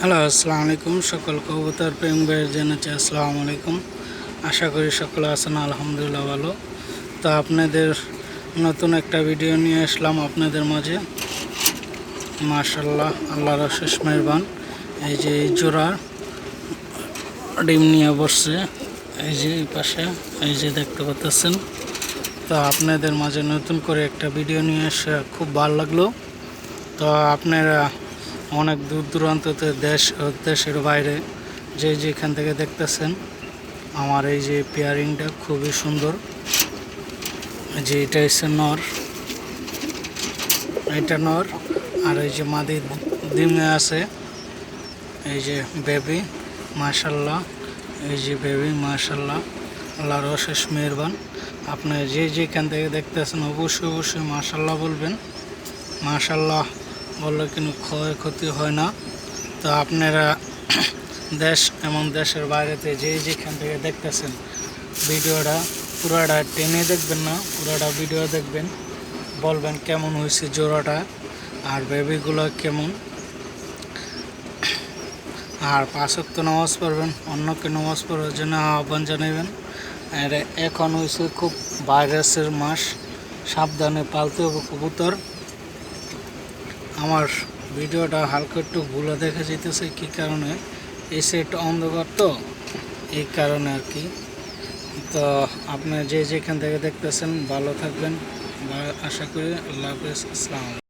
Hello, আসসালামু আলাইকুম। সকল কবুতর প্রেম ভাইয়ের জানাচ্ছি আসসালামু আলাইকুম। আশা করি সকলে আছেন আলহামদুলিল্লাহ ভালো। তো আপনাদের নতুন একটা ভিডিও নিয়ে আসলাম আপনাদের মাঝে। মাশাআল্লাহ, আল্লাহর অশেষ মেহেরবান। এই যে এই জোড়া ডিম নিয়ে বসছে, এই যে এই পাশে, এই যে দেখতে পাচ্ছেন। তো আপনাদের মাঝে নতুন করে একটা ভিডিও নিয়ে এসে খুব ভালো লাগলো। তো আপনারা অনেক দূর দূরান্ততে দেশের বাইরে যেখান থেকে দেখতেছেন আমার এই যে পেয়ারিংটা খুবই সুন্দর। যে এটা হচ্ছে নর, এটা নর, আর এই যে মাদি ডিমে আছে, এই যে বেবি। মাশাল্লাহ, এই যে বেবি মাশাল্লাহ, আল্লাহর অশেষ মেহেরবান। আপনি যেখান থেকে দেখতেছেন অবশ্যই মাশাল্লাহ বলবেন। মাশাল্লাহ বললে কিন্তু ক্ষয়ক্ষতি হয় না। তো আপনারা দেশ এবং দেশের বাইরেতে যেখান থেকে দেখতেছেন ভিডিওটা পুরাটা টেনে দেখবেন না, পুরাটা ভিডিও দেখবেন, বলবেন কেমন হয়েছে জোড়াটা আর বেবিগুলো কেমন। আর 5 ওয়াক্ত নামাজ পড়বেন, অন্যকে নামাজ পড়ার জন্য আহ্বান জানাবেন। আর এখন হয়েছে খুব ভাইরাসের মাস, সাবধানে পালতে হবে কবুতর। আমার ভিডিওটা হালকা একটু ভুলে দেখা যেতেছে, কী কারণে এই সেট অন্ধকার, তো এই কারণে আর কি। তো আপনি যেখান থেকে দেখতেছেন ভালো থাকবেন, আশা করি। আল্লাহ হাফেজ, আসসালামু আলাইকুম।